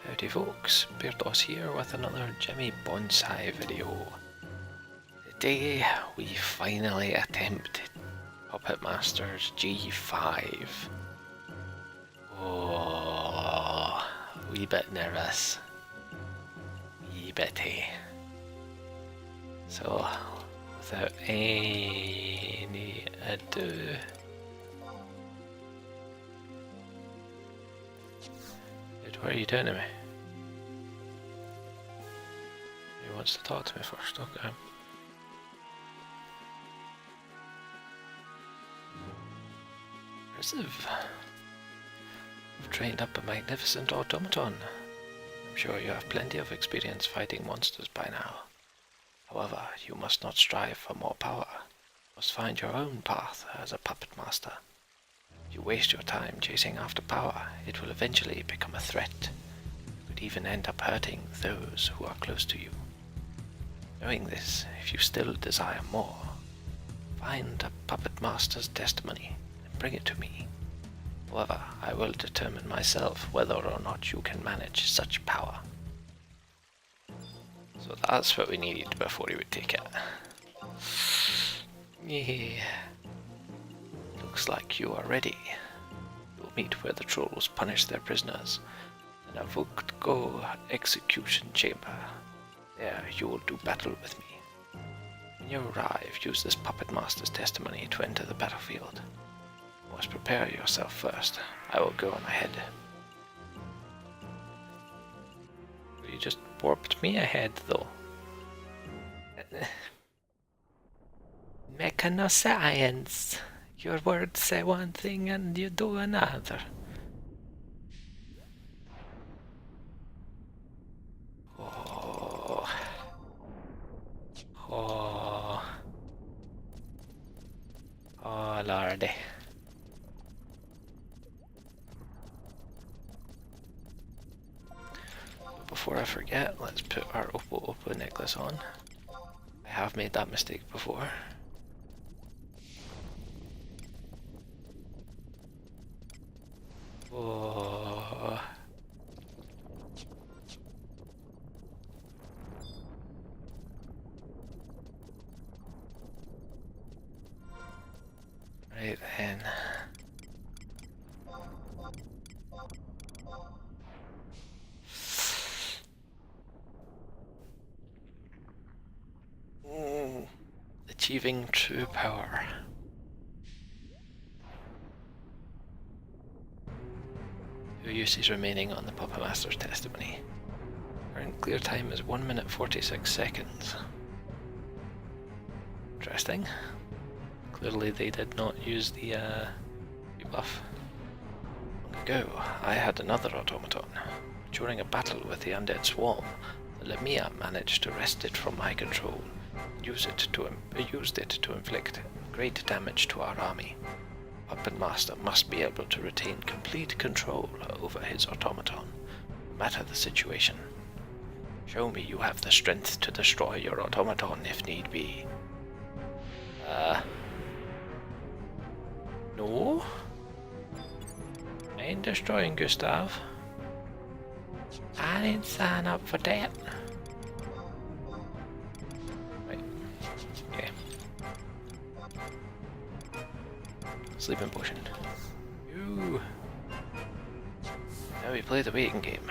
Howdy folks, Bairdos here with another Jimmy Bonsai video. Today we finally attempt Puppetmaster's G5. Oh, a wee bit nervous. Wee bitty. So, without any ado, what are you doing to me? He wants to talk to me first, okay. Impressive. You've trained up a magnificent automaton. I'm sure you have plenty of experience fighting monsters by now. However, you must not strive for more power. You must find your own path as a puppet master. If you waste your time chasing after power, it will eventually become a threat. You could even end up hurting those who are close to you. Knowing this, if you still desire more, find a puppet master's testimony and bring it to me. However, I will determine myself whether or not you can manage such power. So that's what we needed before he would take it. Yeah. Looks like you are ready. You'll meet where the trolls punish their prisoners in a Go execution chamber. There you will do battle with me. When you arrive, use this Puppet Master's testimony to enter the battlefield. You must prepare yourself first. I will go on ahead. You just warped me ahead, though. Mechanoscience. Your words say one thing and you do another. Oh. Oh. Oh, lordy. But before I forget, let's put our Oppo necklace on. I have made that mistake before. Oh. Right then. Achieving true power. Your use is remaining on the Puppetmaster's testimony. Current clear time is 1 minute 46 seconds. Interesting. Clearly they did not use the rebuff. Long ago, I had another automaton. During a battle with the undead swarm, the Lamia managed to wrest it from my control and used it to inflict great damage to our army. Puppet Master must be able to retain complete control over his automaton, no matter the situation. Show me you have the strength to destroy your automaton if need be. No? I ain't destroying Gustav. I didn't sign up for that. Right. Yeah. Sleeping potion. Ooh. Now we play the waiting game.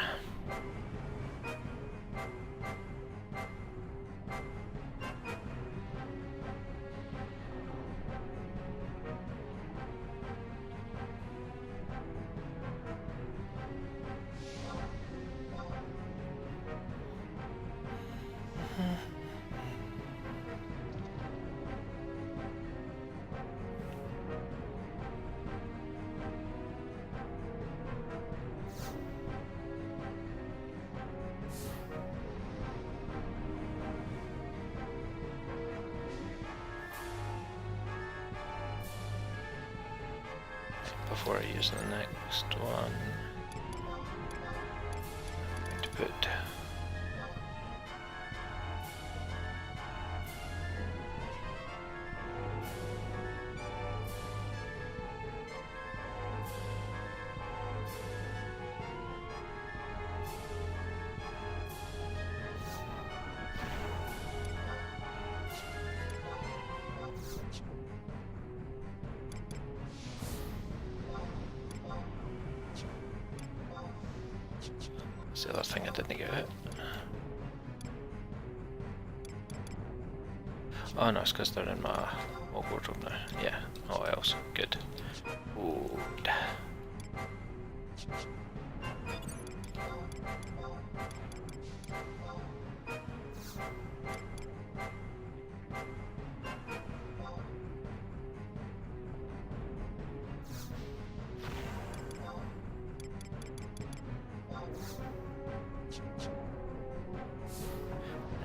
Before I use the next one, I'm going to put That's the other thing I didn't get out. Oh no, it's because they're in my wardrobe now. Yeah, oh else. Good. Good.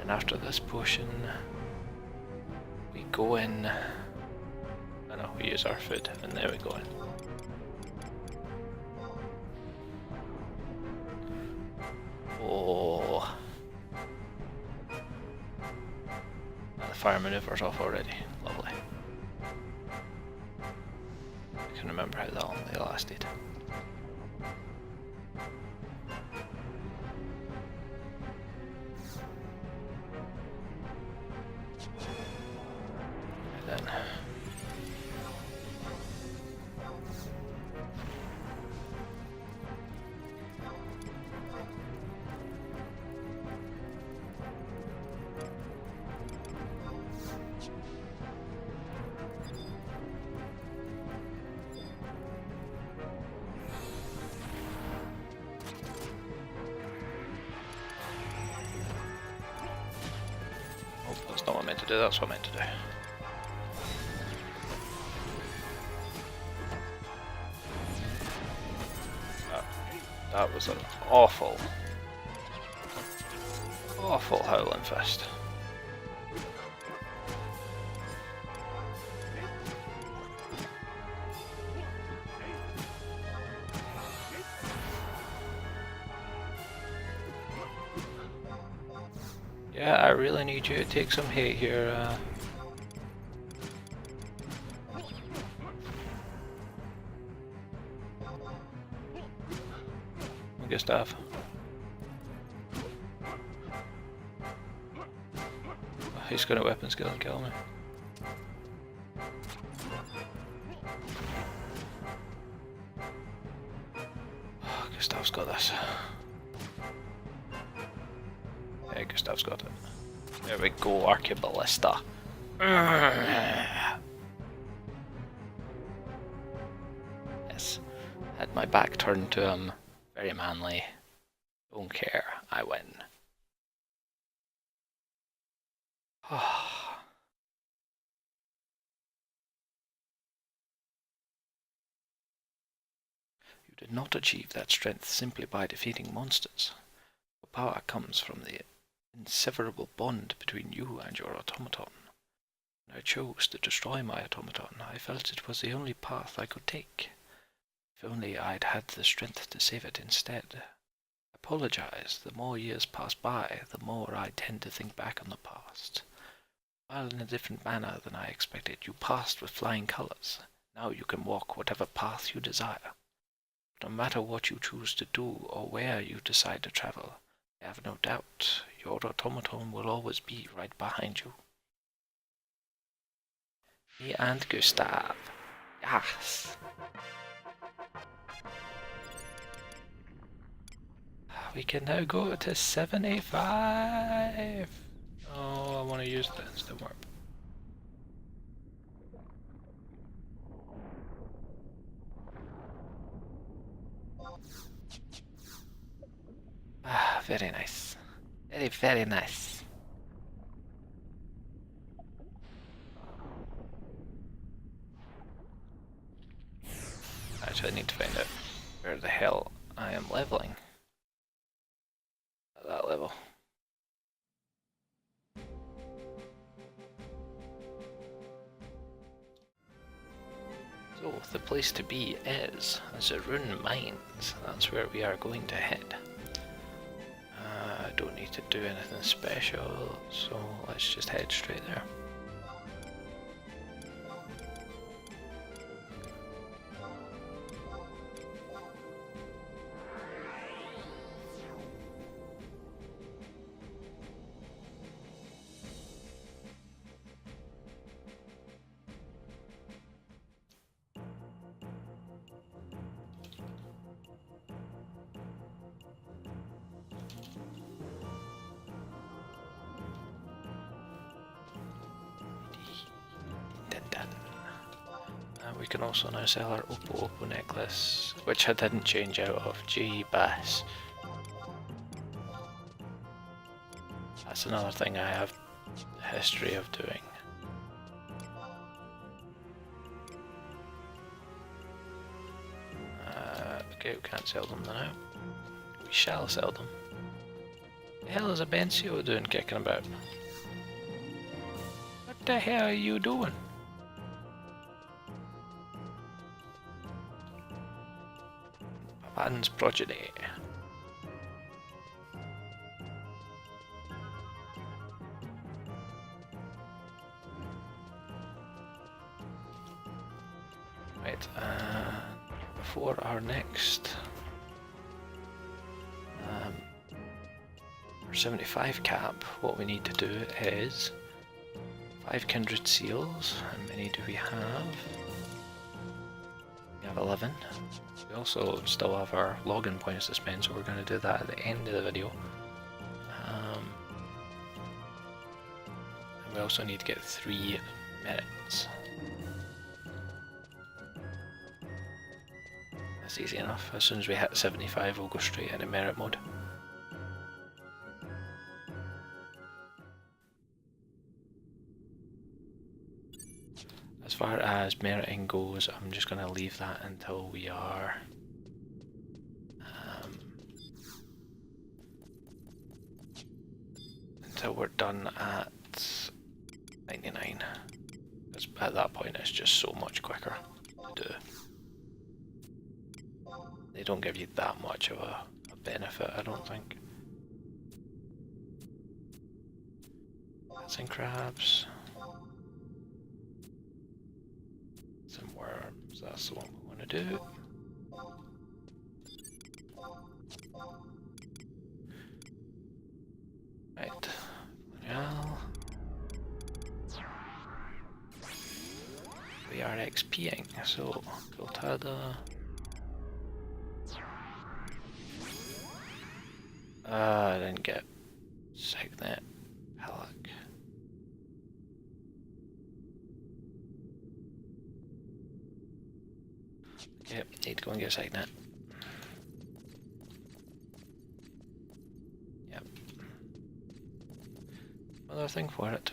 And after this potion, we go in. I know, we use our food, and there we go in. Oh. And the fire maneuver's off already. Lovely. I can remember how long they lasted. And then oh, that's not what I meant to do, that's what I meant to do. That was an awful howling fist. Yeah, I really need you to take some hate here. Gustav. Oh, he's got a weapon skill and kill me. Oh, Gustav's got this. Yeah, Gustav's got it. There we go, Archiballista. Yes. Had my back turned to him. Very manly. Don't care. I win. You did not achieve that strength simply by defeating monsters. Your power comes from the inseparable bond between you and your automaton. When I chose to destroy my automaton, I felt it was the only path I could take. If only I'd had the strength to save it instead. Apologize. The more years pass by, the more I tend to think back on the past. While in a different manner than I expected, you passed with flying colors. Now you can walk whatever path you desire. No matter what you choose to do or where you decide to travel, I have no doubt your automaton will always be right behind you. Me and Gustav. Yes. We can now go to 75. Oh, I want to use the instant warp. Ah, very nice. Very, very nice. Actually, I need to find out where the hell I am leveling. At that level. So, the place to be is Zarun Mines. That's where we are going to head. I don't need to do anything special, so let's just head straight there. We can also now sell our Oppo necklace, which I didn't change out of. Gee, bass. That's another thing I have a history of doing. Okay, we can't sell them now. We shall sell them. The hell is a Bencio doing kicking about? What the hell are you doing? Papan's progeny. Right, before our next our 75 cap, what we need to do is 5 kindred seals. How many do we have? We have 11. We also still have our login points to spend, so we're going to do that at the end of the video. And we also need to get 3 minutes. That's easy enough. As soon as we hit 75, we'll go straight into merit mode. As far as meriting goes, I'm just going to leave that until we are until we're done at 99. Because at that point it's just so much quicker to do. They don't give you that much of a benefit, I don't think. Some crabs. Some worms, that's the one we want to do. Right, well, we are XPing, so Gotada. I didn't get Signet Pelic. Yep, need to go and get Signet. Yep. Another thing for it.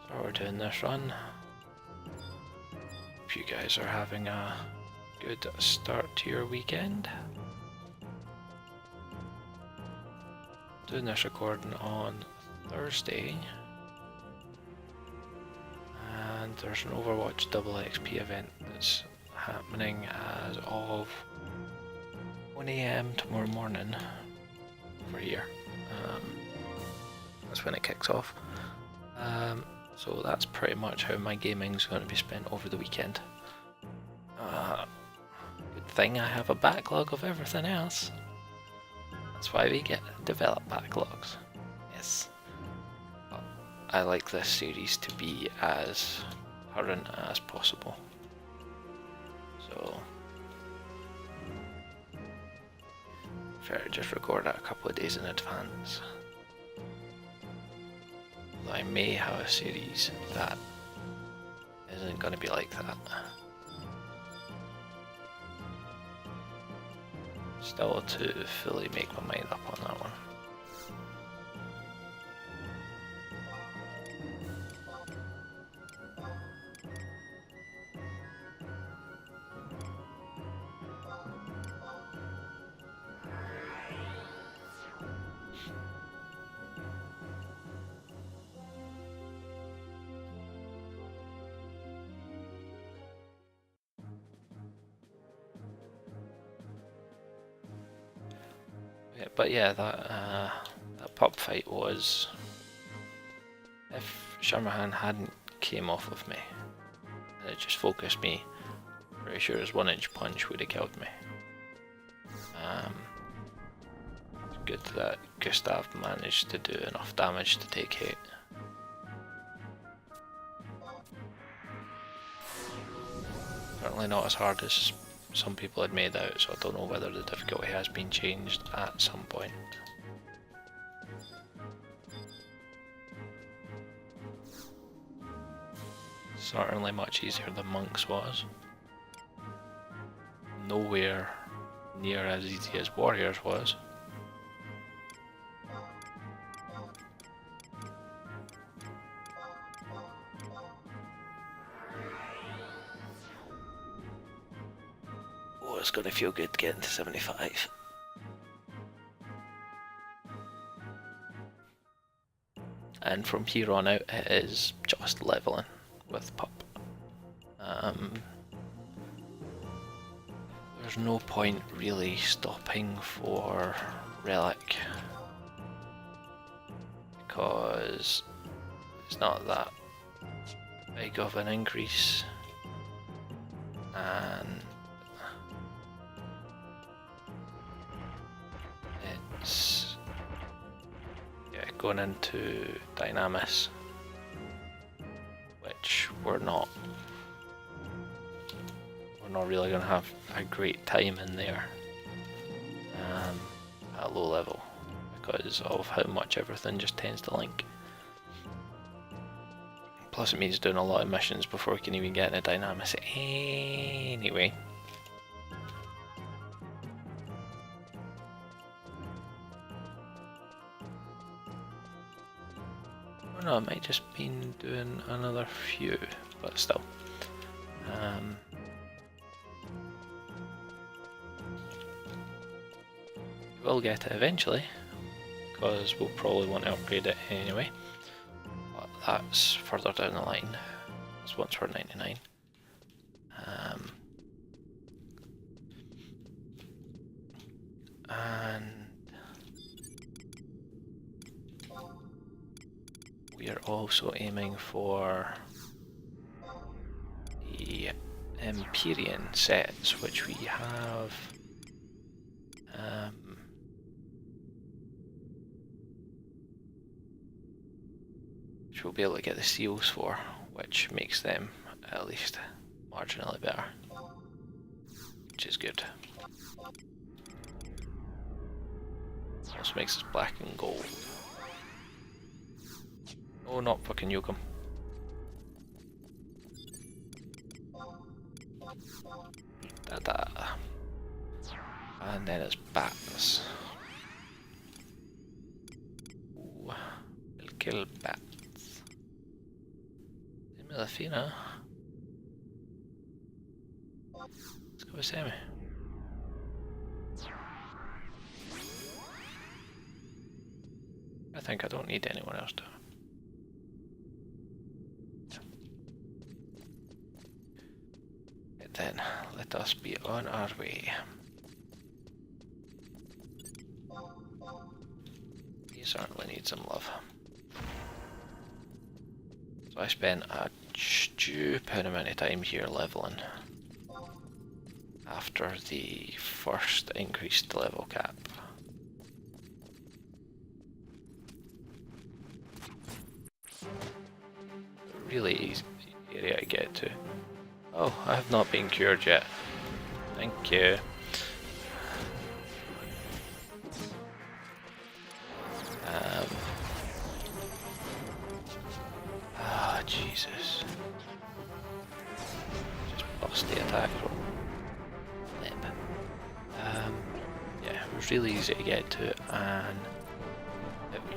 So we're doing this run. Hope you guys are having a good start to your weekend. Doing this recording on Thursday, and there's an Overwatch double XP event that's happening as of 1 AM tomorrow morning over here. That's when it kicks off. So that's pretty much how my gaming's going to be spent over the weekend. Good thing I have a backlog of everything else. That's why we get develop backlogs. Yes. But I like this series to be as current as possible. So fair to just record it a couple of days in advance. Although I may have a series that isn't going to be like that. Still to fully make my mind up on that one. But yeah, that pup fight was, if Sharmahan hadn't came off of me and it just focused me, pretty sure his 1-inch punch would have killed me. good that Gustav managed to do enough damage to take hit. Certainly not as hard as some people had made out, so I don't know whether the difficulty has been changed at some point. Certainly much easier than Monk's was. Nowhere near as easy as Warriors was. Oh, it's gonna feel good getting to 75. And from here on out it is just leveling with Pup. There's no point really stopping for Relic because it's not that big of an increase, and it's going into Dynamis, which we're not really going to have a great time in there at low level because of how much everything just tends to link. Plus it means doing a lot of missions before we can even get into Dynamis anyway. Or no, it might just been doing another few, but still. We'll get it eventually, because we'll probably want to upgrade it anyway, but that's further down the line. That's once we're 99. And we are also aiming for the Empyrean sets, which we have which we'll be able to get the seals for, which makes them at least marginally better, which is good. Also makes us black and gold. Oh, not fucking Yokum. Da-da. And then it's bats. Ooh, we'll kill bats. Melafina. Let's go with Sammy. I think I don't need anyone else to. Then let us be on our way. You certainly need some love. So I spent a stupid amount of time here leveling after the first increased level cap. Really easy area to get to. Oh, I have not been cured yet. Thank you. Jesus. Just bust the attack roll. Yeah, it was really easy to get to, and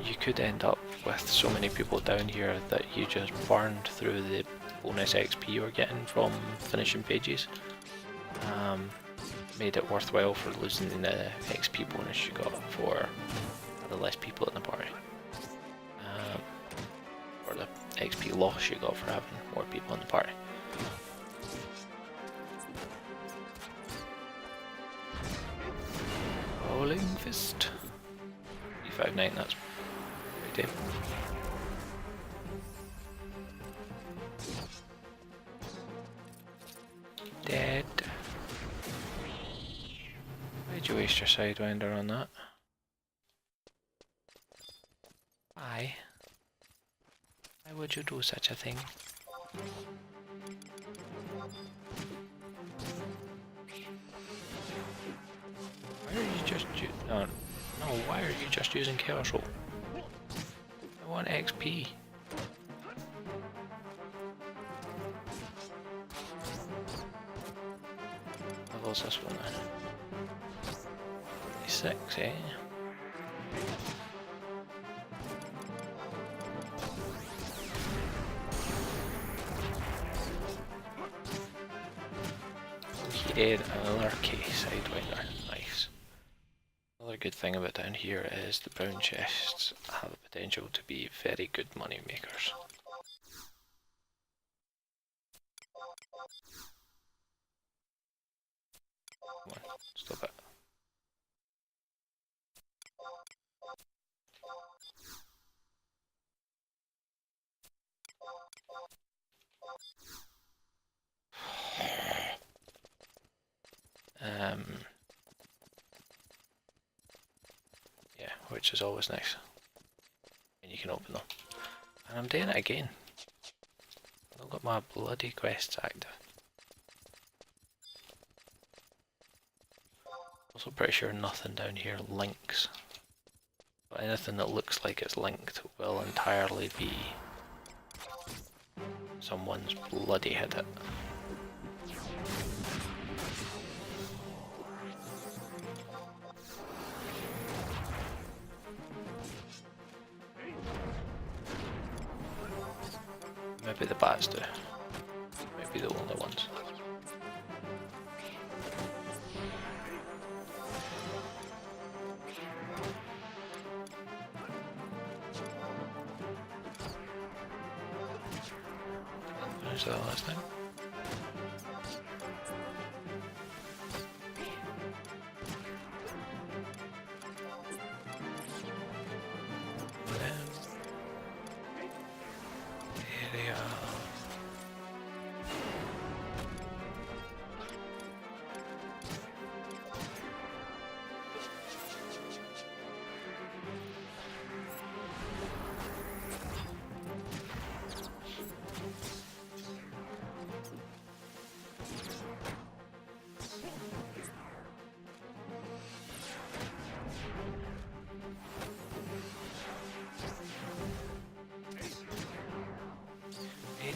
you could end up with so many people down here that you just burned through the bonus XP you were getting from finishing pages. Made it worthwhile for losing the XP bonus you got for the less people in the party. Or the XP loss you got for having more people in the party. Rolling Fist. 359, that's pretty. Dead. Why'd you waste your Sidewinder on that? would you do such a thing? Why are you just no, why are you just using Chaos Roll? I want XP. Level's this one then? 6, eh? Okay, another key sidewinder. Nice. Another good thing about down here is the brown chests have the potential to be very good money makers. Come on, stop it. Yeah, which is always nice. And you can open them. And I'm doing it again. I've got my bloody quests active. Also pretty sure nothing down here links. But anything that looks like it's linked will entirely be someone's bloody hit it. Maybe the bats do. Maybe the only ones. Finish that last time.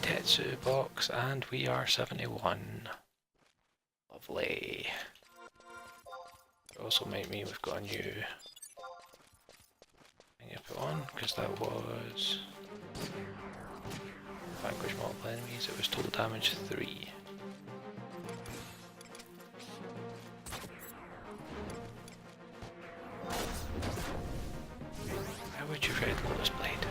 Tetsu box, and we are 71. Lovely. It also might mean we've got a new thing to put on, because that was vanquish multiple enemies. It was total damage 3. How would you rate Lotus Blade?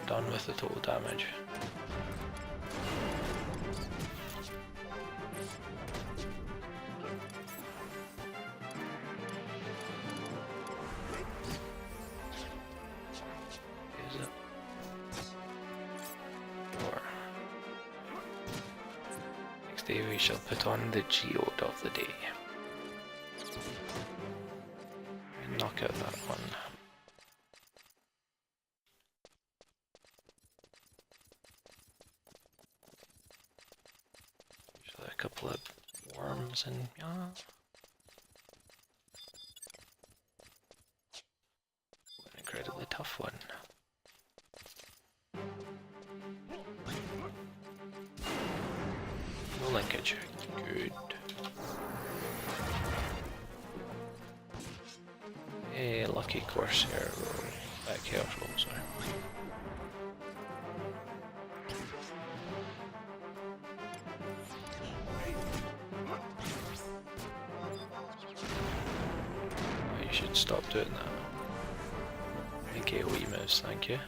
Done with the total damage. Is it? 4. Next day we shall put on the geode of the day. And knock out that one. A couple of worms and an incredibly tough one. No linkage. Good. A lucky Corsair roll. Chaos roll, sorry. Should stop doing that. Make AoE moves, thank you.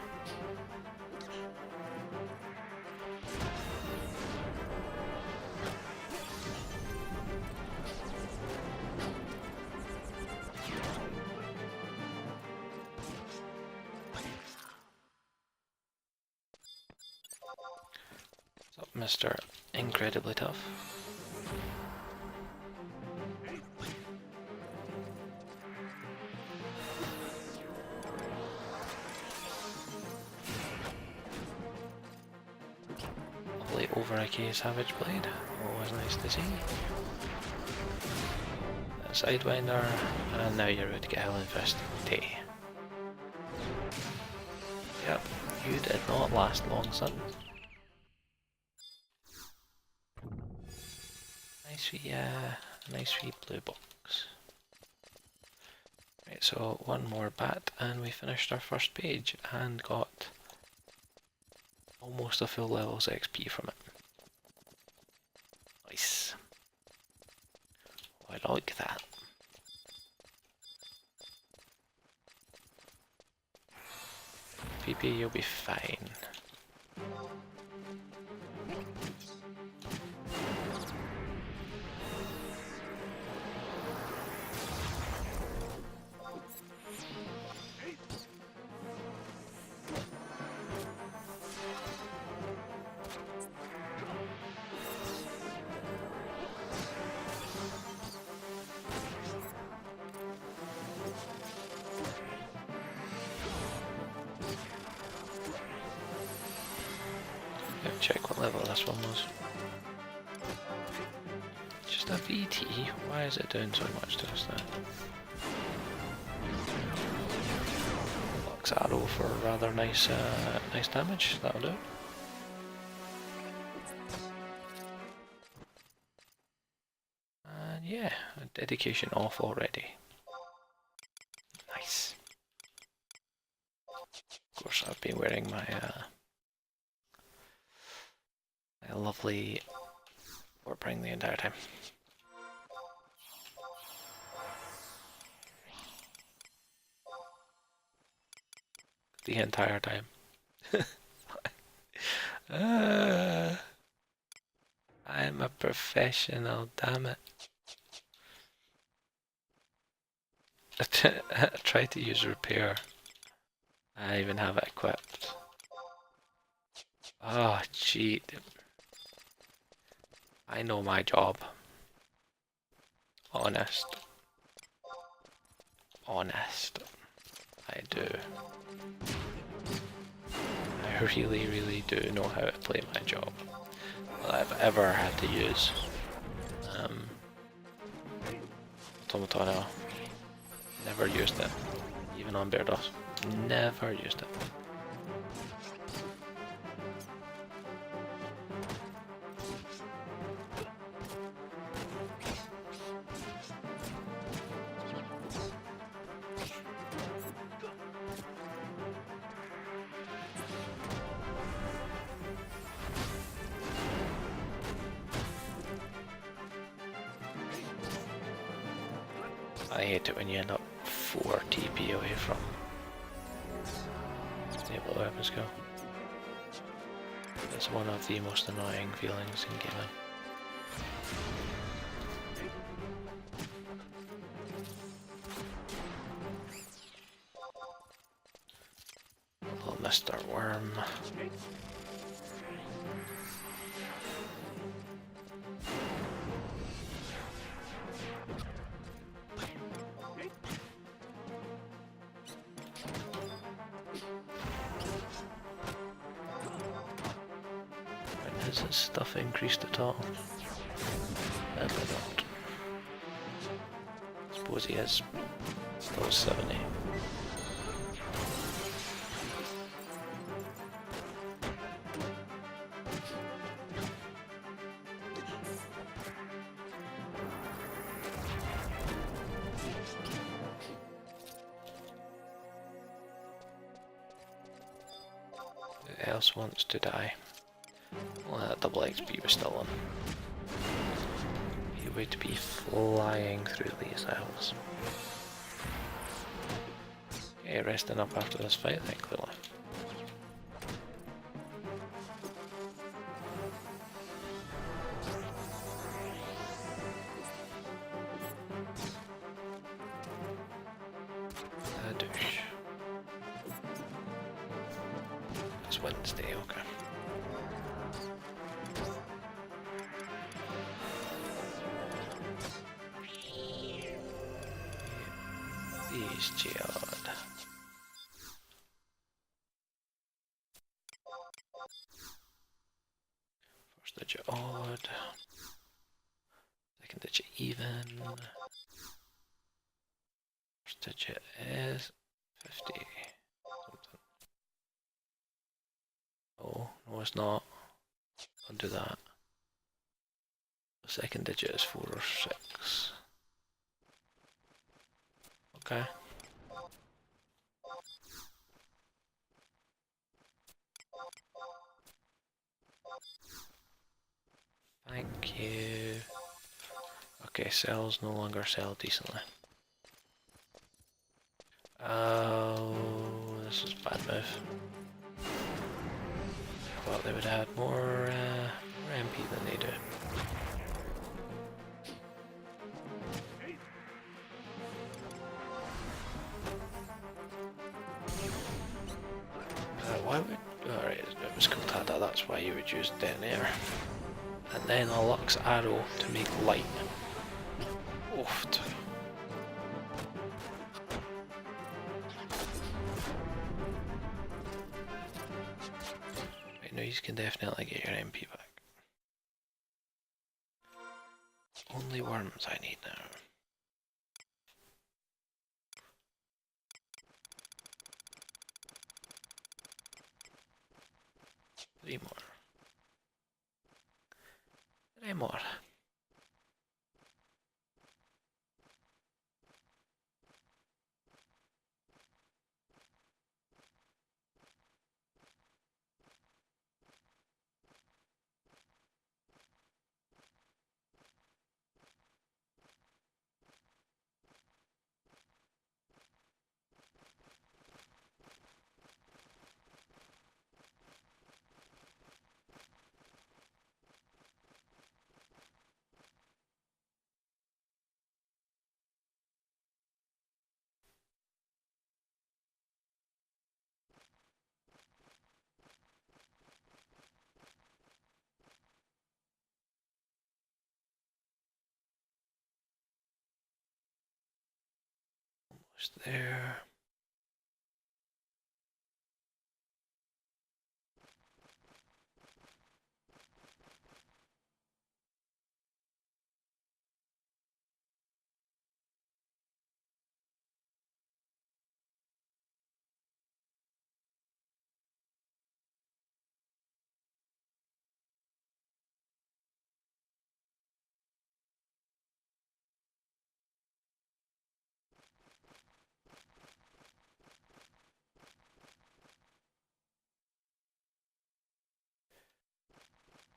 What's up, Mr. Incredibly Tough? Lovely over IK Savage Blade, always nice to see. A Sidewinder, and now you're ready to get Helen Fist. Tay. Yep, you did not last long, son. Nice wee blue box. Right, so one more bat and we finished our first page and got almost a full level's XP from it. Nice. I like that. PP, you'll be fine. Check what level this one was. Just a VT? Why is it doing so much to us now? Lux arrow for rather nice nice damage, that'll do. And yeah, dedication off already. Nice. Of course I've been wearing my my lovely warp ring the entire time. The entire time. I'm a professional, damn it. I tried to use repair. I even have it equipped. Oh, cheat. I know my job. Honest. I do. I really do know how to play my job. All I've ever had to use. Automatona. Never used it. Even on Bairdos. Never used it. I hate it when you end up 4 TP away from stable weapons go. It's one of the most annoying feelings in gaming. Little Mr. Worm. Has his stuff increased at all? Sadly not. Suppose he is still 70. Who else wants to die? Well, that double XP was still on. He would be flying through these aisles. Okay, resting up after this fight then, clearly. A douche. It's Wednesday, okay. Jeez, Geode. First digit odd. Second digit even. First digit is 50. Something. Oh, no it's not. Don't do that. The second digit is 4 or 6. Okay. Thank you. Okay, cells no longer sell decently. Oh, this is a bad move. I thought they would add more MP than they do. Why would... Alright, it was cool to have that, that's why you would use detonator. And then a Lux arrow to make light. Oofed. Right, now you can definitely get your MP back. Only worms I need now. Three more. 3 more. Almost there.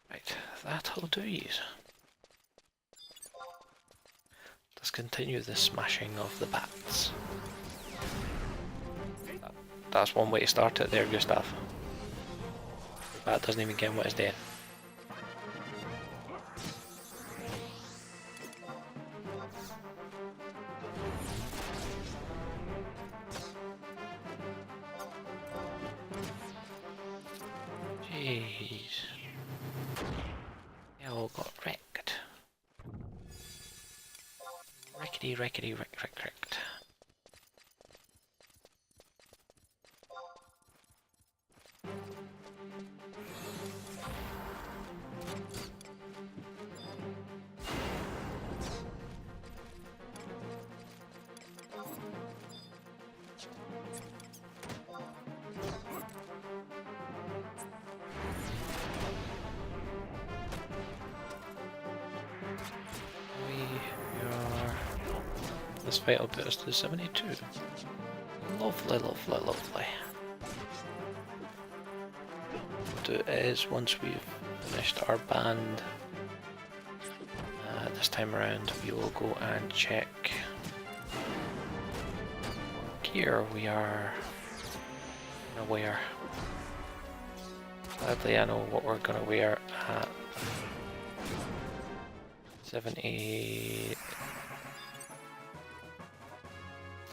Right, that'll do you. Let's continue the smashing of the bats. That's one way to start it there, Gustav. The bat doesn't even get what it's doing. Jeez. They all got wrecked. Wreckety, wrecked. This fight will put us to 72. Lovely. What we'll do is, once we've finished our band, this time around we will go and check what gear we are gonna wear. Sadly I know what we're gonna wear at 70.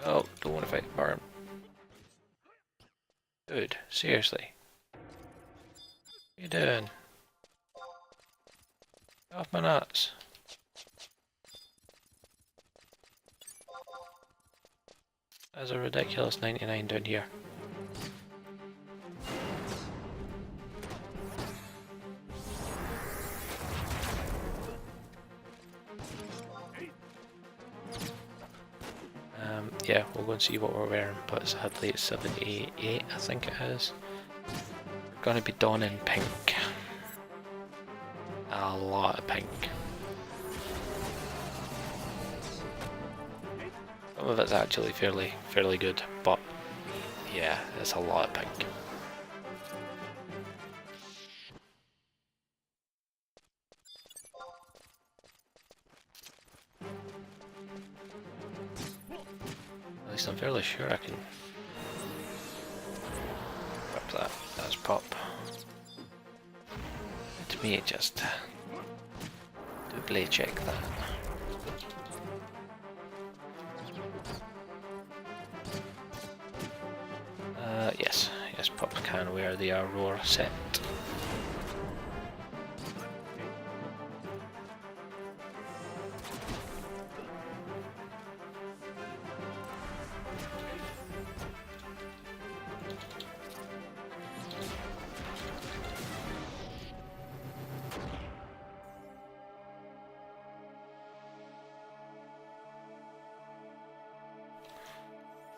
Oh, don't want to fight the farm. Dude, seriously. What are you doing? Get off my nuts. There's a ridiculous 99 down here. Yeah, we'll go and see what we're wearing, but sadly it's 78, I think it is. We're going to be donning pink. A lot of pink. Some of it's actually fairly good, but yeah, it's a lot of pink. At least I'm fairly sure I can grab that as pop. Let me just doubly check that. Yes, pop can wear the Aurora set.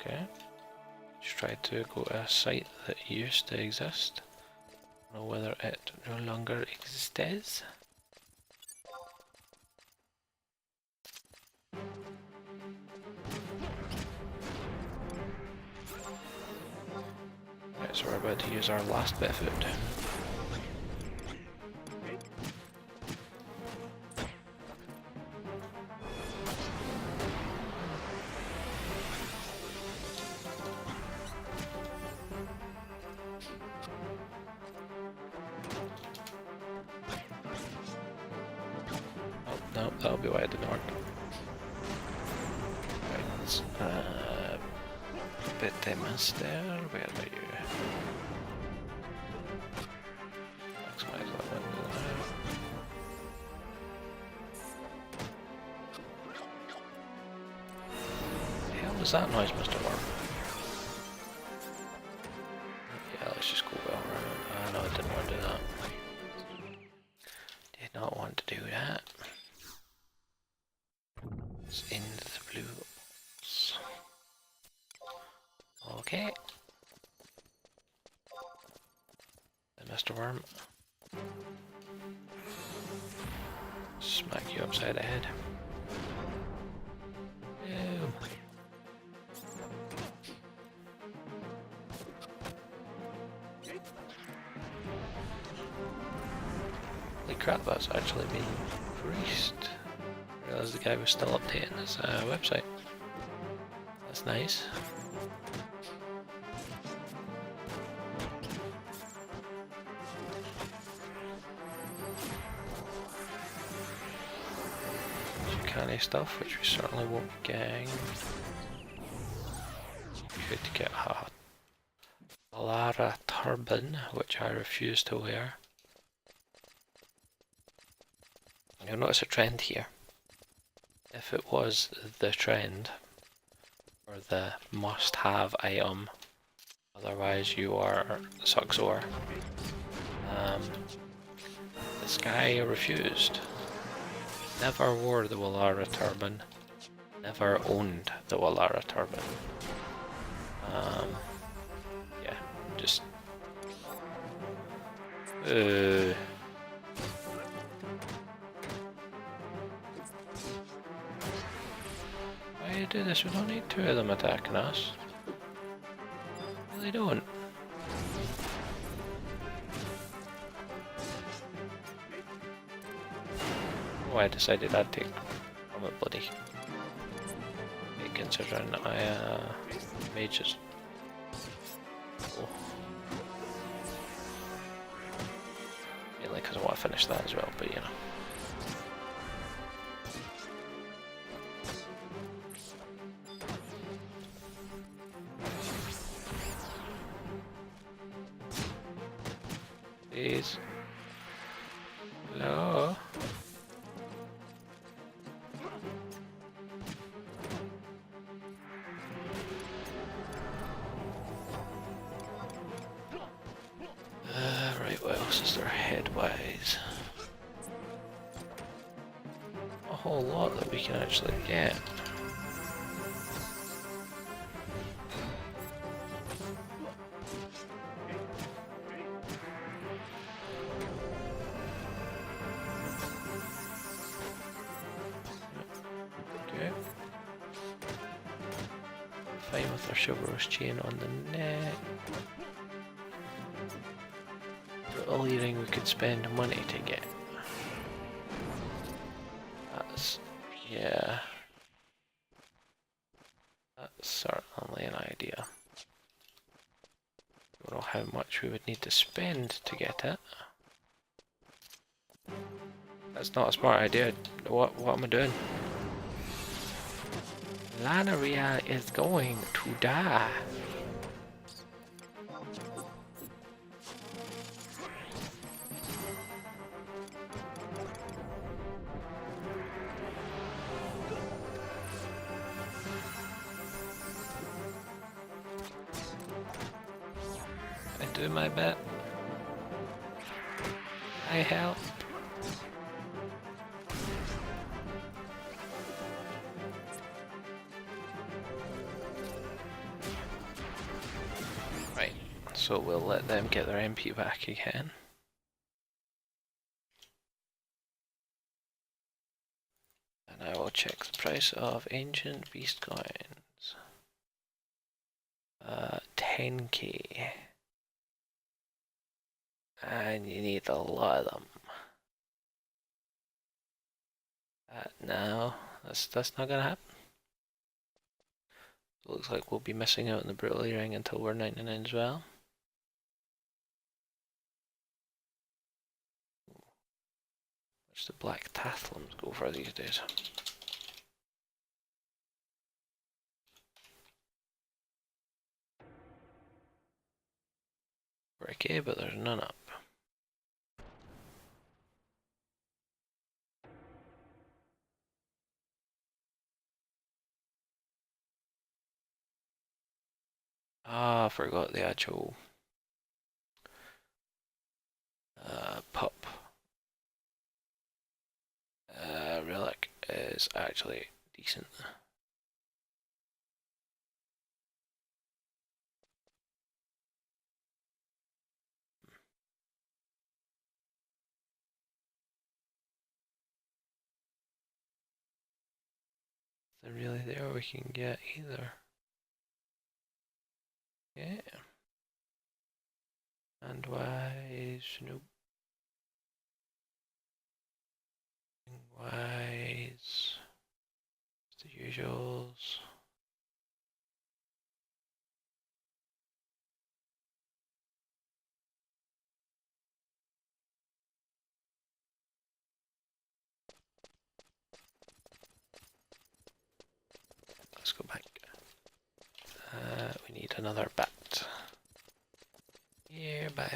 Okay. Just try to go to a site that used to exist. I don't know whether it no longer exists. Right, so we're about to use our last bit of food. No, that'll be why I didn't work. Right, Puppetmaster, where are you? Maximize that window now. What the hell was that noise, Mr. Worm? Yeah, let's just go well around. No, I didn't want to do that. Did not want to do that. It's in the blue box. Okay. And Mr. Worm. Smack you upside the head. Ew. Holy crap, that's actually been increased. I realised the guy was still updating his website. That's nice. Canny stuff, which we certainly won't be getting. Good to get a Lara turban, which I refuse to wear. You'll notice a trend here. If it was the trend, or the must-have item, otherwise you are sucksore. This guy refused. Never wore the Wallara turban. Never owned the Wallara turban. Yeah, just... Why do you do this? We don't need two of them attacking us. We really don't. Oh, I decided I'd take from a bloody. Considering I mages. Oh. Mainly because I want to finish that as well, but you know. Please. Hello. headwise. A whole lot that we can actually get. Okay. Fine with our chivalrous chain on the neck. Little earring we could spend money to get. That's, yeah. That's certainly an idea. Don't know how much we would need to spend to get it. That's not a smart idea. What am I doing? Lanaria is going to die. I do my bit. I help. Right, so we'll let them get their MP back again. And I will check the price of ancient beast coins. 10k. And you need a lot of them. No, that's not gonna happen. It looks like we'll be missing out on the brutal ring until we're 99 as well. Which the black tathlums go for these days. We're okay, but there's none up. Ah, I forgot the actual pup relic is actually decent. Is there really there we can get either? Yeah. And wise, nope. Wise, the usuals. Let's go back. We need another bat. Here, bye.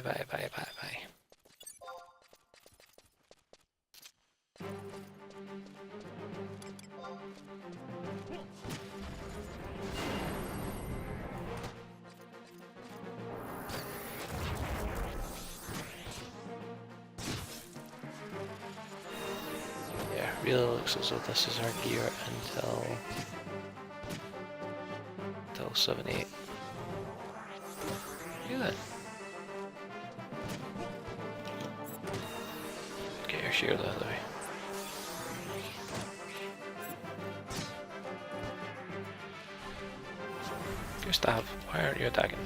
Yeah, really looks as though this is our gear until 7-8. Good. Get your shield out of the way. Gustav, why aren't you attacking?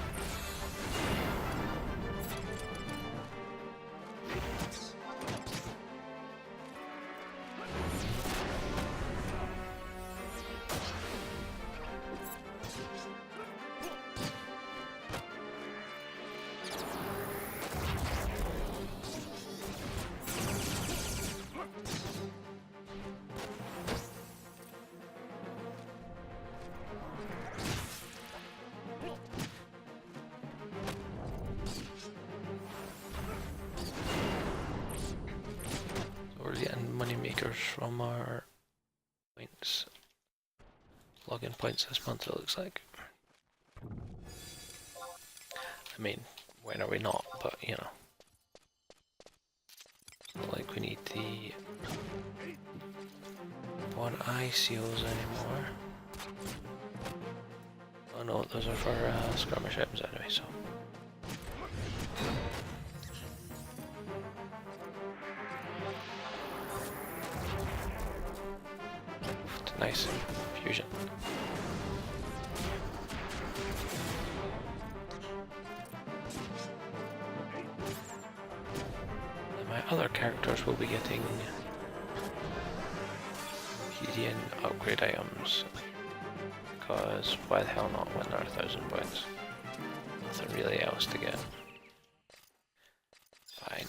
From our points, login points this month, it looks like. I mean, when are we not? But you know. Not like we need the one eye seals anymore. Oh no, those are for skirmish items anyway, so. Nice fusion. And my other characters will be getting Obsidian upgrade items, because why the hell not when there are 1,000 points? Nothing really else to get. Fine.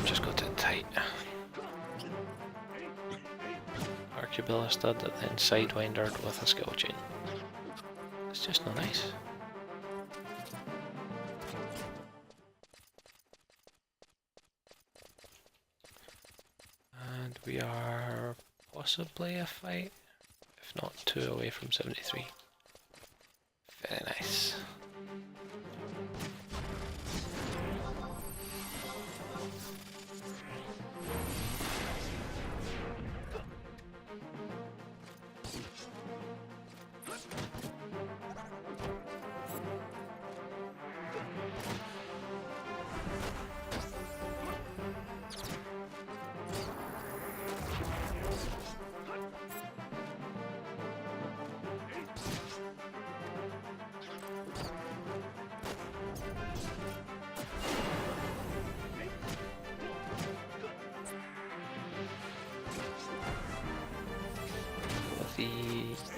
Just got it tight. Arcubilla stud that then sidewindered with a skill chain. It's just not nice. And we are possibly a fight, if not 2 away from 73. Very nice.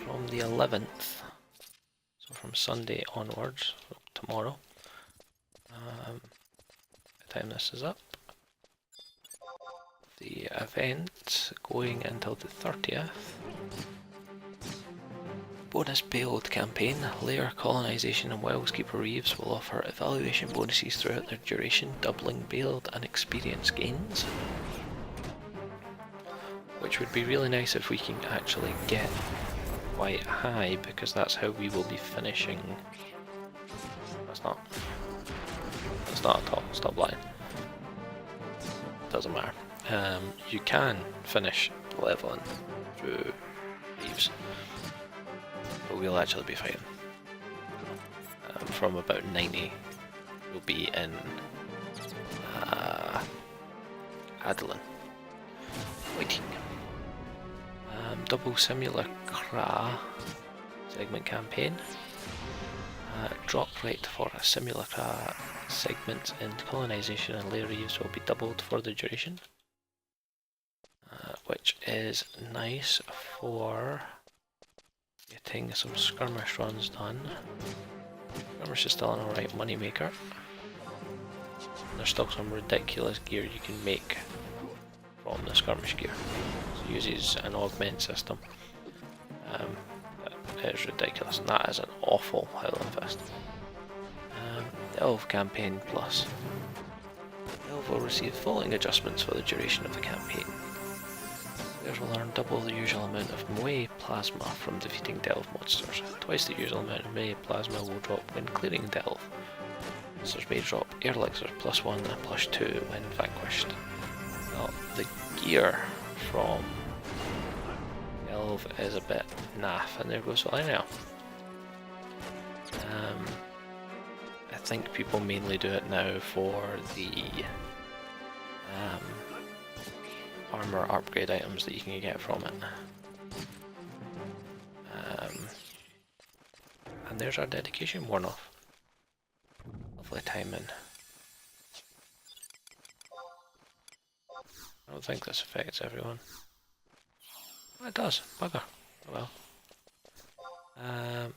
From the 11th, so from Sunday onwards, tomorrow, the time this is up, the event going until the 30th. Bonus Baird campaign, Lair, Colonization and Wildkeeper Reeves will offer evaluation bonuses throughout their duration, doubling Baird and experience gains. Which would be really nice if we can actually get quite high, because that's how we will be finishing. That's not at all. Stop lying. Doesn't matter. You can finish leveling through Reeves, but we'll actually be fighting. From about 90, we'll be in Adeline. Waiting. Double Simulacra segment campaign. Drop rate for a Simulacra segment in Colonization and Lair Reeves will be doubled for the duration, which is nice for getting some skirmish runs done. Skirmish is still an alright money maker. There's still some ridiculous gear you can make from the skirmish gear. So it uses an augment system. It is ridiculous, and that is an awful Howling Fist. The Elf Campaign Plus. The Elf will receive following adjustments for the duration of the campaign. Players will earn double the usual amount of Moe Plasma from defeating Delve monsters. Twice the usual amount of Moe Plasma will drop when clearing Delve. Monsters may drop Air Elixirs +1 and +2 when vanquished. Well, the gear from Delve is a bit naff, and there goes Valenia. I think people mainly do it now for the armor upgrade items that you can get from it. And there's our dedication worn off. Lovely timing. I don't think this affects everyone. Oh, it does. Bugger. Oh well.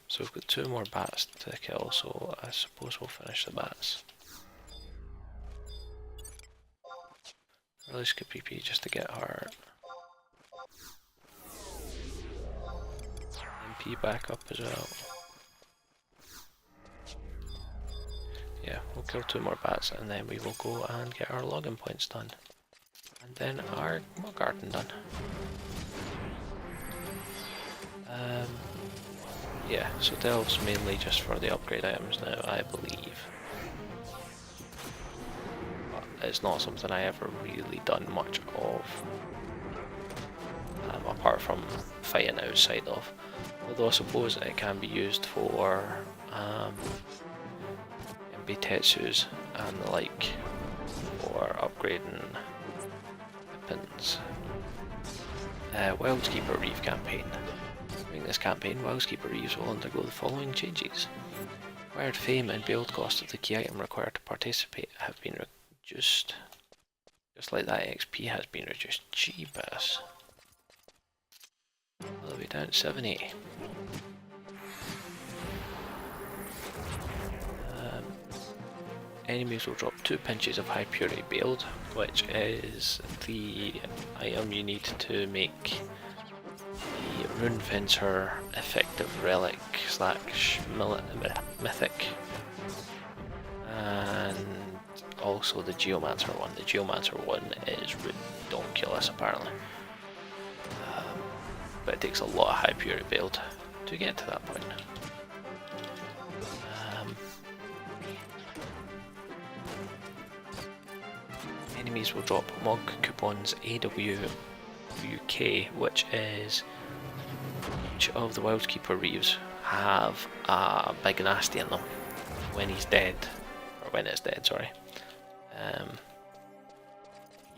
So we've got 2 more bats to kill, so I suppose we'll finish the bats. Really skip PP just to get our MP back up as well. yeah, we'll kill 2 more bats and then we will go and get our login points done. And then our mud garden done. Yeah, so delves mainly just for the upgrade items now, I believe. But it's not something I ever really done much of, apart from fighting outside of. Although I suppose it can be used for Tetsus and the like, for upgrading weapons. Wildskeeper Reef campaign. During this campaign, Wildskeeper Reefs will undergo the following changes. Required fame and build cost of the key item required to participate have been reduced. Just like that, XP has been reduced. Jeebus. All the way down to 70. Enemies will drop 2 pinches of high purity build, which is the item you need to make the Rune Fencer effective relic slash mythic, and also the Geomancer one. The Geomancer one is ridiculous apparently, but it takes a lot of high purity build to get to that point. Enemies will drop Mog Coupons AWUK, which is each of the Wildskeeper Reeves have a big nasty in them when he's dead, or when it's dead, sorry.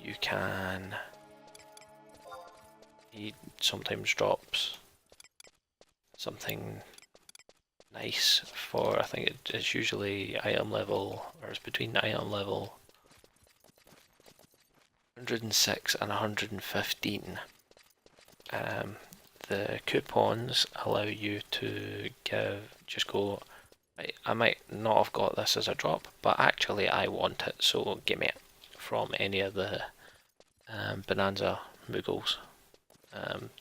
You can... He sometimes drops something nice for, I think it's usually item level, or it's between item level 106 and 115. The coupons allow you to just go, right, I might not have got this as a drop, but actually I want it, so give me it from any of the Bonanza Moogles.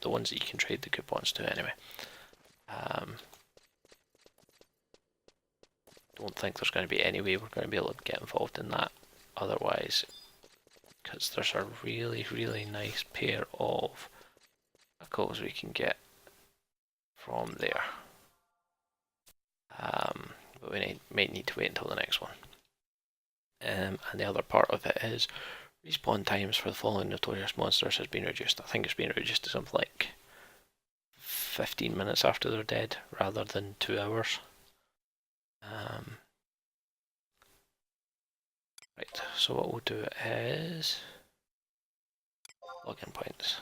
The ones that you can trade the coupons to anyway. Don't think there's going to be any way we're going to be able to get involved in that otherwise, because there's a really, really nice pair of vehicles we can get from there. But we might need to wait until the next one. And the other part of it is respawn times for the following notorious monsters has been reduced. I think it's been reduced to something like 15 minutes after they're dead rather than 2 hours. Right, so what we'll do is login points.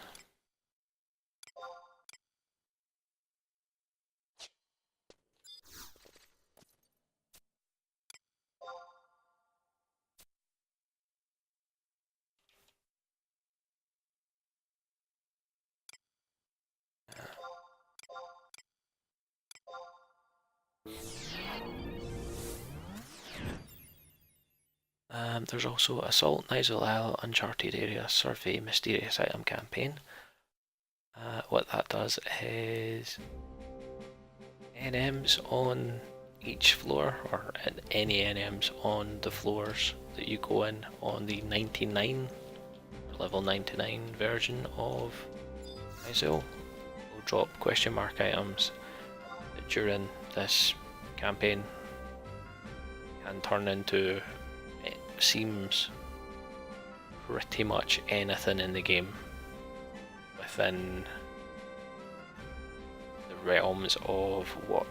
There's also Assault Nigel Isle Uncharted Area Survey Mysterious Item Campaign. What that does is NMs on each floor, or any NMs on the floors that you go in on the 99, level 99 version of Nigel will drop question mark items that during this campaign can turn into, it seems, pretty much anything in the game within the realms of what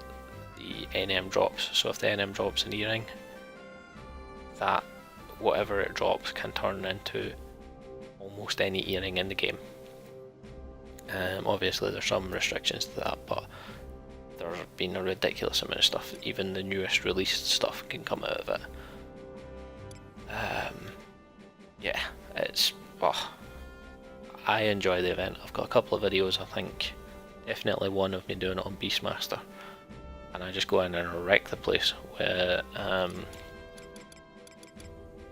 the NM drops. So if the NM drops an earring, that whatever it drops can turn into almost any earring in the game. Obviously there's some restrictions to that, but there's been a ridiculous amount of stuff. Even the newest released stuff can come out of it. Yeah, it's, I enjoy the event. I've got a couple of videos, I think definitely one of me doing it on Beastmaster, and I just go in and wreck the place with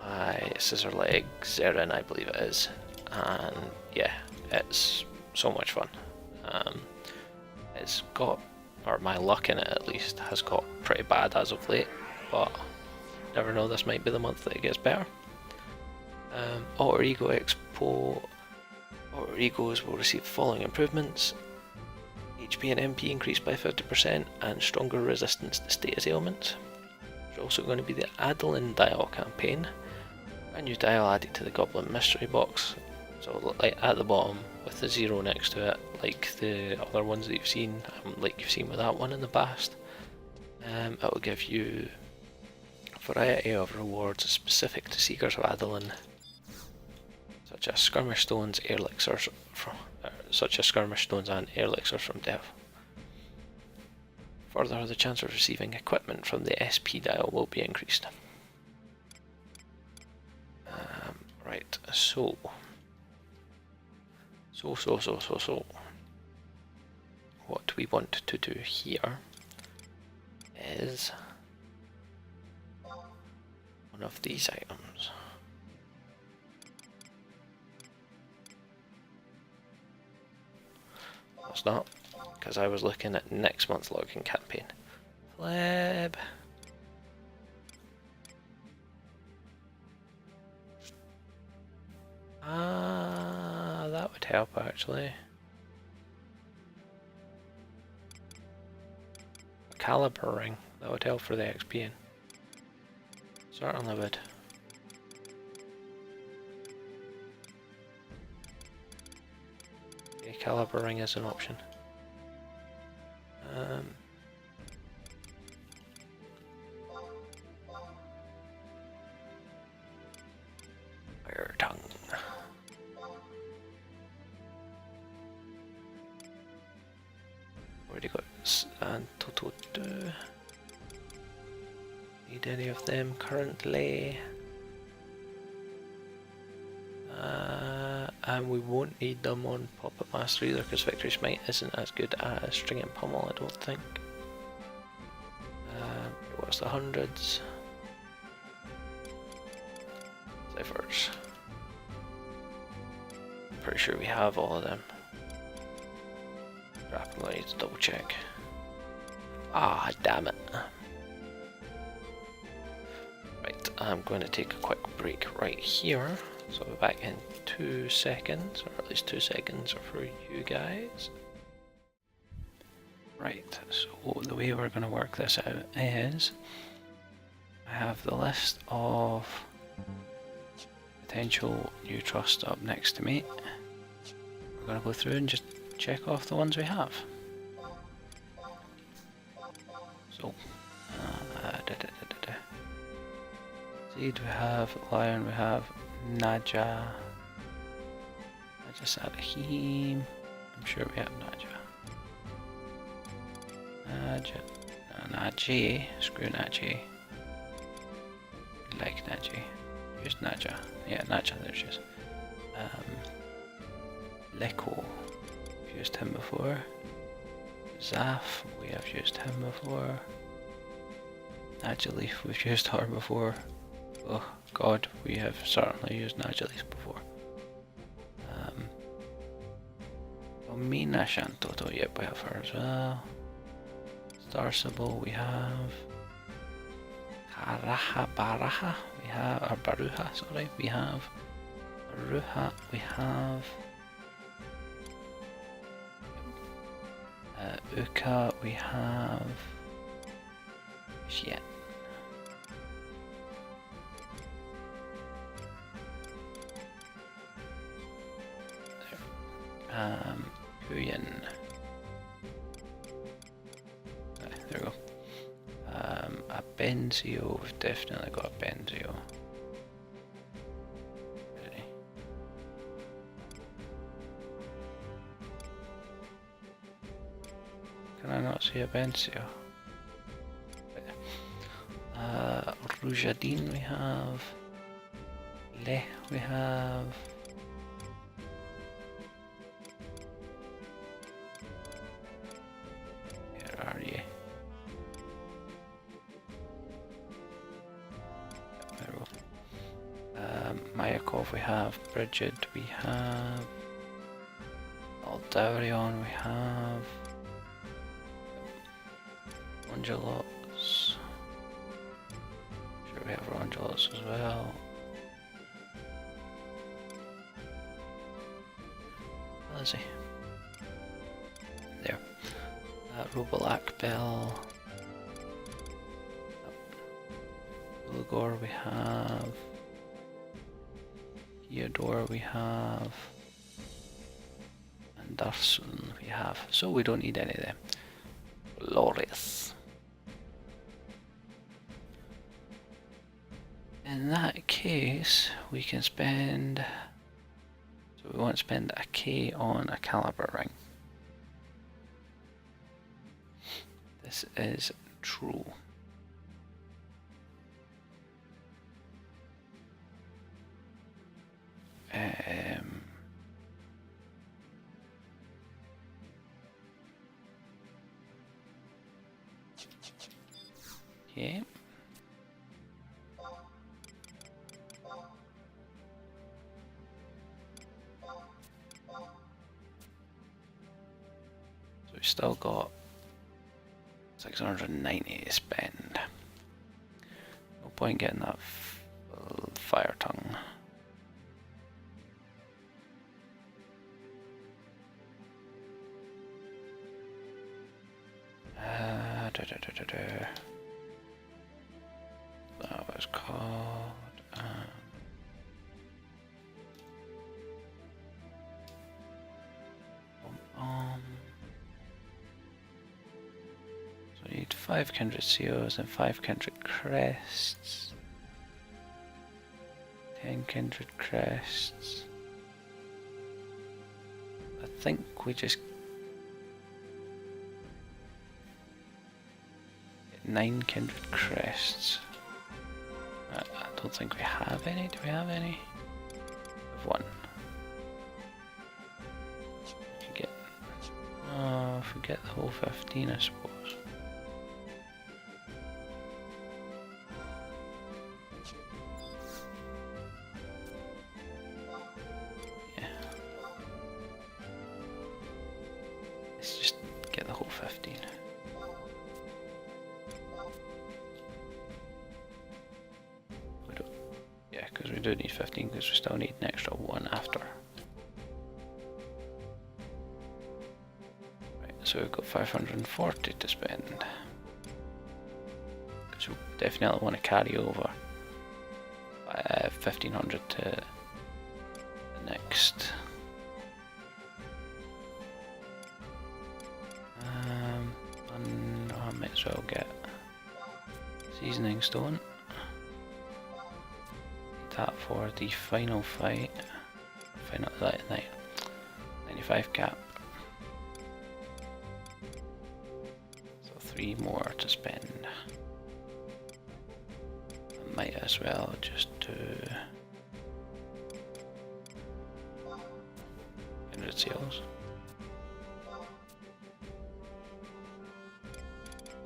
my scissor leg Zerin, I believe it is, and yeah, it's so much fun. It's got, or my luck in it at least, has got pretty bad as of late, but never know, this might be the month that it gets better. Alter Ego Expo. Alter Egos will receive the following improvements: HP and MP increased by 50% and stronger resistance to status ailments. There's also going to be the Adeline Dial campaign. A new dial added to the Goblin Mystery Box. So like at the bottom with the 0 next to it, like the other ones that you've seen, like you've seen with that one in the past. It will give you a variety of rewards specific to Seekers of Adeline, such as skirmish stones, air elixirs and air elixirs from Dev. Further, the chance of receiving equipment from the SP dial will be increased. Right, so what we want to do here is one of these items. It's not, because I was looking at next month's login campaign. Fleb. That would help actually. A caliber ring, that would help for the XP. Certainly would. Okay, caliber ring is an option. Fire tongue. Already got and Toto. Need any of them currently? And we won't need them on Puppetmaster either, because Victory Smite isn't as good as String and Pummel, I don't think. What's the hundreds? Ciphers. I'm pretty sure we have all of them. Crap, I'm going to need to double check. Ah, damn it. Right, I'm going to take a quick break right here. So I'll be back in 2 seconds, or at least 2 seconds for you guys. Right, so the way we're going to work this out is I have the list of potential new trusts up next to me. We're going to go through and just check off the ones we have. So, Seed we have, Lion we have, Naja Salahim, I'm sure we have Naja, screw Naja, like Naja, here's Naja, yeah Naja, there she is. Leko, we've used him before. Zaf, we have used him before. Najalif, we've used her before. Oh god, we have certainly used Najalif before. Mina Shantoto, yep, we have her as well. Star Sybil, we have. Karaha Baraha, we have, or Baruha, sorry, we have. Baruha, we have. Uka, we have. Shit. Huyen. There we go. A Benzio, we've definitely got a Benzio. Really? Can I not see a Benzio? Rujadin we have. Leh we have. Where are you? There we go. Mayakov we have. Bridget we have. Aldarion we have. Angelos. Sure we have Ronjolos as well. Where is he? There. Rubalak Bell. Ulugor we have. Theodore we have. And Darsun we have. So we don't need any of them. Glorious. In that case, we can spend. So we want to spend a K on a caliber ring. This is true. Okay. So we've still got 690 to spend. No point getting that fire tongue. That was called. So we need 5 kindred seals and 5 kindred crests. 10 kindred crests. I think we just get 9 kindred crests. I don't think we have any. Do we have any? We have 1. If we get the whole 15, I suppose. Yeah. Let's just get the whole 15. We don't. Yeah, because we do need 15, because we still need an extra 1 after. So we've got 540 to spend. Because we definitely want to carry over 1500 to the next. And I might as well get seasoning stone. Need that for the final fight. Final 95 cap. 3 more to spend. I might as well just do 100 seals.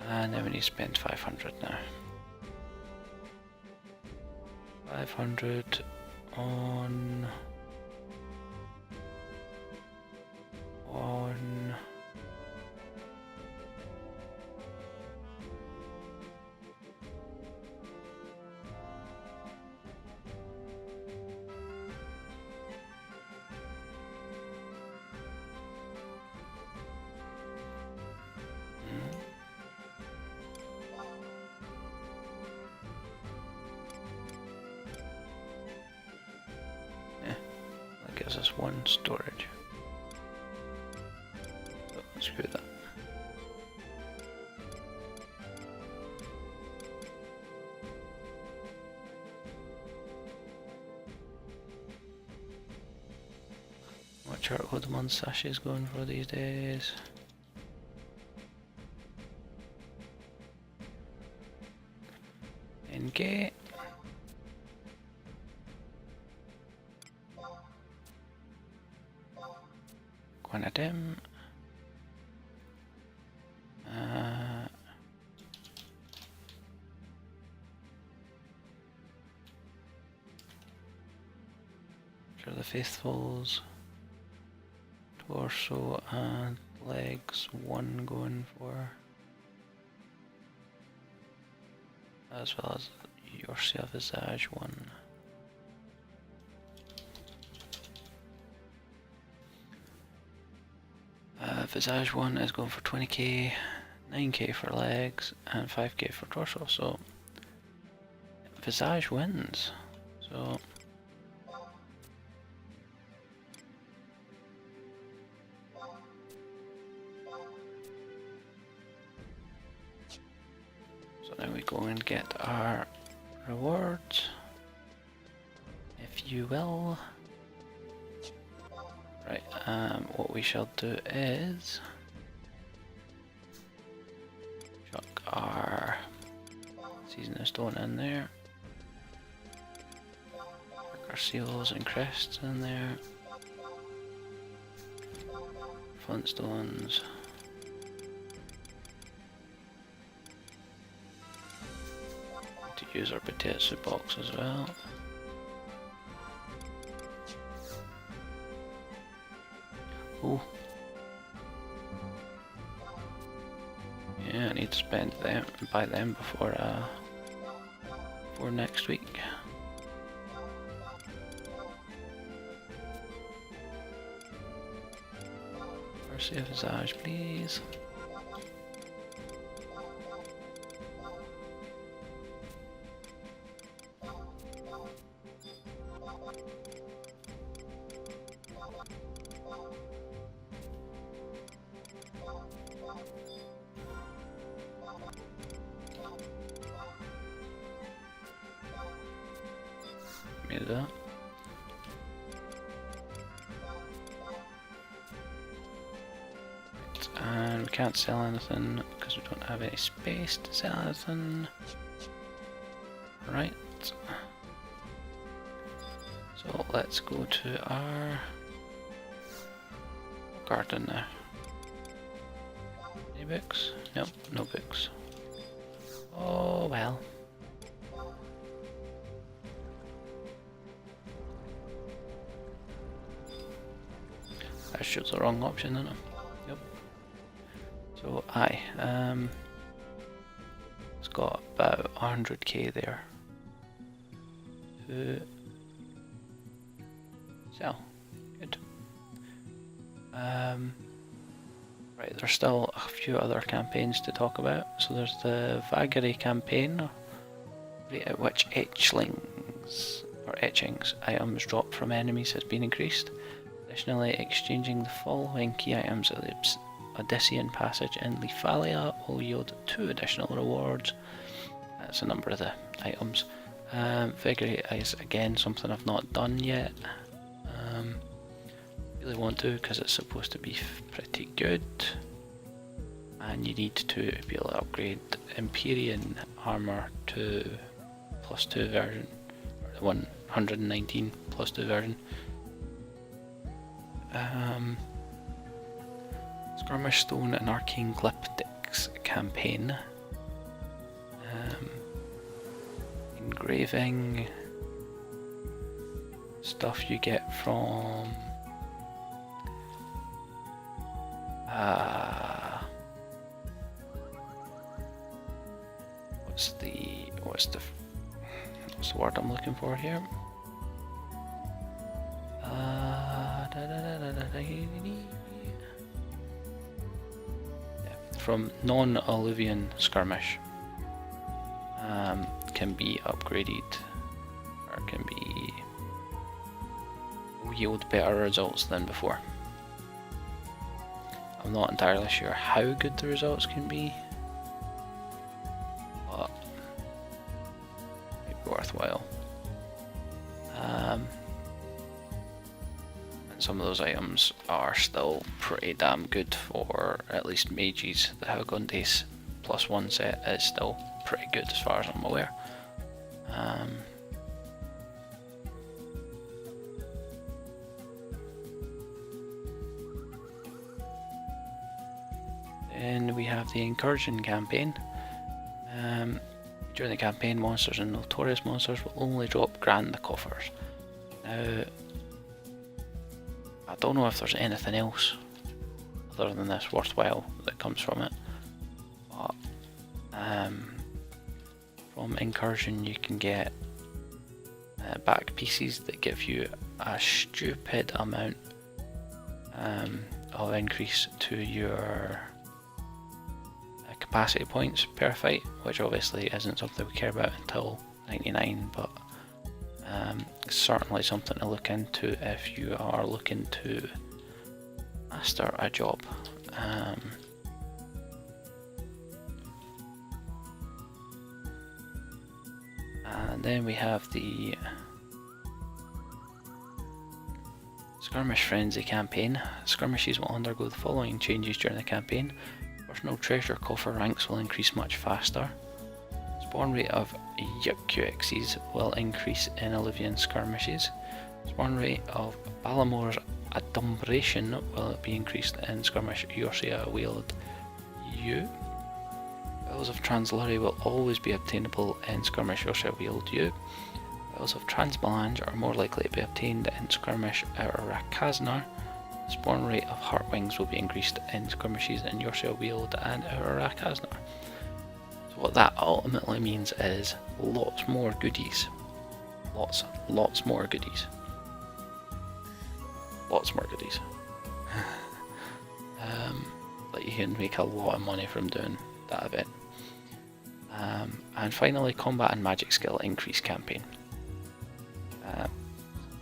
And then we need to spend 500 now. 500 on gives us 1 storage. Oh, screw that. Watch our Odemon sashes going for these days. NK. One of them. For the faithfuls, torso and legs, 1 going for. as well as your Visage one. Visage 1 is going for 20k, 9k for legs, and 5k for torso, so Visage wins. So now we go and get our rewards, if you will. Right, what we shall do is chuck our seasoning stone in there, chuck our seals and crests in there, flintstones, to use our potato soup box as well. Oh. Yeah, I need to spend them, buy them before next week. First Visage, please. Made that. And we can't sell anything because we don't have any space to sell anything. Right. So let's go to our garden now. Any books? Nope, no books. Oh well. I chose the wrong option, didn't I? Yep. So it's got about 100k there to sell. Good. Right, there's still a few other campaigns to talk about. So there's the Vagary campaign, rate at which etchings items dropped from enemies has been increased. Additionally, exchanging the following key items at the Odyssean Passage in Lethalia will yield 2 additional rewards. That's a number of the items. Vagary is again something I've not done yet. Really want to because it's supposed to be pretty good. And you need to be able to upgrade Empyrean armor to +2 version, or the 119 +2 version. Skirmish Stone and Arcane Glyptics campaign. Engraving stuff you get from what's the word I'm looking for here? From non-Alluvian skirmish can be upgraded, or can yield better results than before. I'm not entirely sure how good the results can be, but it might be worthwhile. And some of those items are still pretty damn good for at least mages. The Haugondes +1 set is still pretty good as far as I'm aware. Then we have the Incursion campaign. During the campaign, monsters and notorious monsters will only drop grand the coffers. Now, I don't know if there's anything else other than this worthwhile that comes from it, but from From Incursion you can get back pieces that give you a stupid amount of increase to your capacity points per fight, which obviously isn't something we care about until 99, but certainly something to look into if you are looking to master a job. And then we have the Skirmish Frenzy campaign. Skirmishes will undergo the following changes during the campaign. Personal treasure coffer ranks will increase much faster. Spawn rate of QXs will increase in Olivian skirmishes. Spawn rate of Balamor's Adumbration will be increased in skirmish Yorcia Wield U. Bells of Translurry will always be obtainable in skirmish Yorcia Wield U. Bells of Transmelange are more likely to be obtained in skirmish Rakaznar. The spawn rate of Heartwings will be increased in skirmishes in Yorcia Wield and Rakaznar. So what that ultimately means is lots more goodies. Lots more goodies. Lots more goodies. That you can make a lot of money from doing that event. And finally, combat and magic skill increase campaign.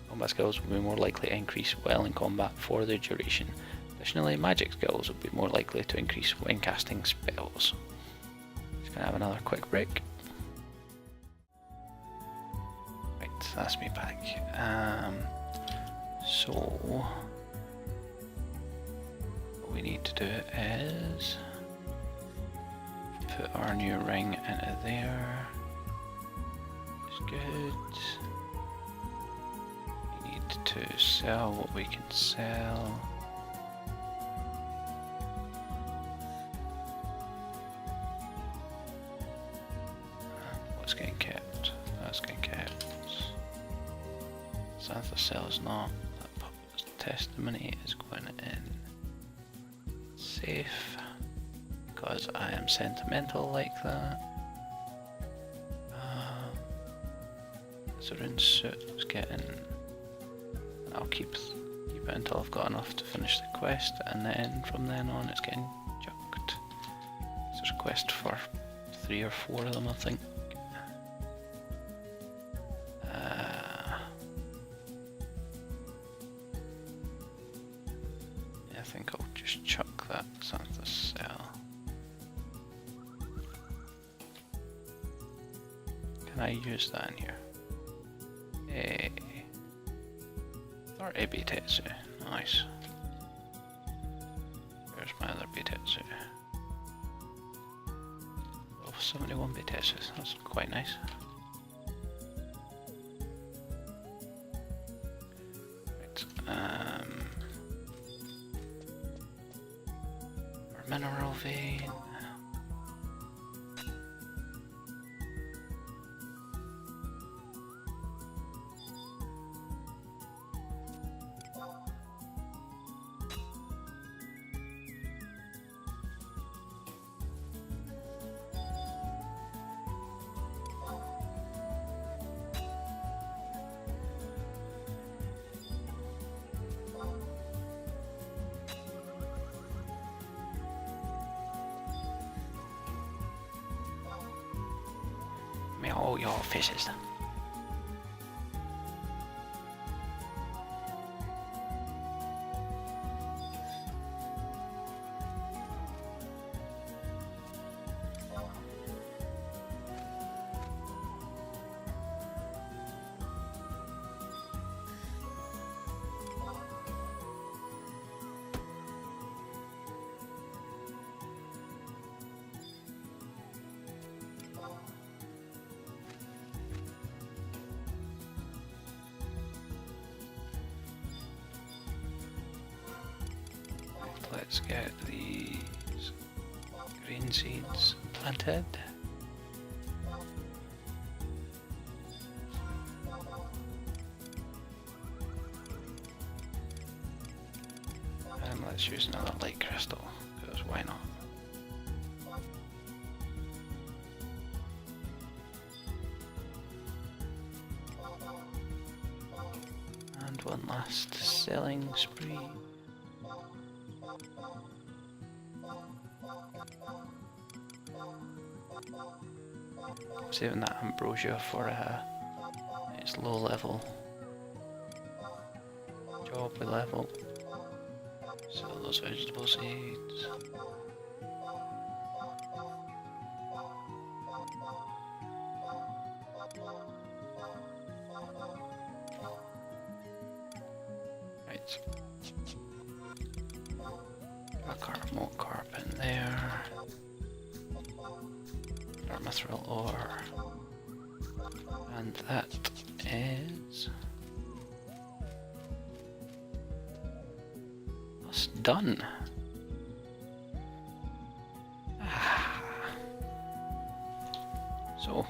Combat skills will be more likely to increase while in combat for the duration. Additionally, magic skills will be more likely to increase when casting spells. Just gonna have another quick break. Right, that's me back. So what we need to do is put our new ring into there. It's good. We need to sell what we can sell. What's getting kept? That's getting kept. Santha sells not. That Puppet's testimony is going in safe. Because I am sentimental like that. Zerun suit is getting. I'll keep it until I've got enough to finish the quest, and then from then on it's getting chucked. There's a quest for 3 or 4 of them, I think. I think I'll just chuck that Santa cell. Can I use that in here? Hey. 30 Bitetsu. Nice. Where's my other Bitetsu? Oh, 71 Bitetsu. That's quite nice. Right. Our mineral vein. All your fishes. Let's get these green seeds planted. And let's use another light crystal, because why not? one last selling spree. Saving that ambrosia for its low level job we level. Sell those vegetable seeds. Right. Back our remote carp in there. Our mithril ore. And that is us done. So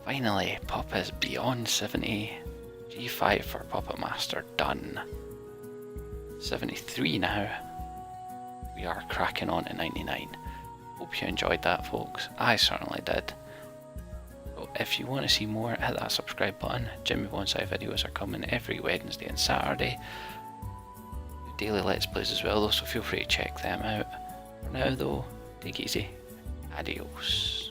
finally Pup is beyond 70. G5 for Puppetmaster done. 73 now. We are cracking on at 99. Hope you enjoyed that, folks. I certainly did. So if you want to see more, hit that subscribe button. Jimmy Bonsai videos are coming every Wednesday and Saturday. Daily Let's Plays as well though, so feel free to check them out. For now though, take it easy. Adios.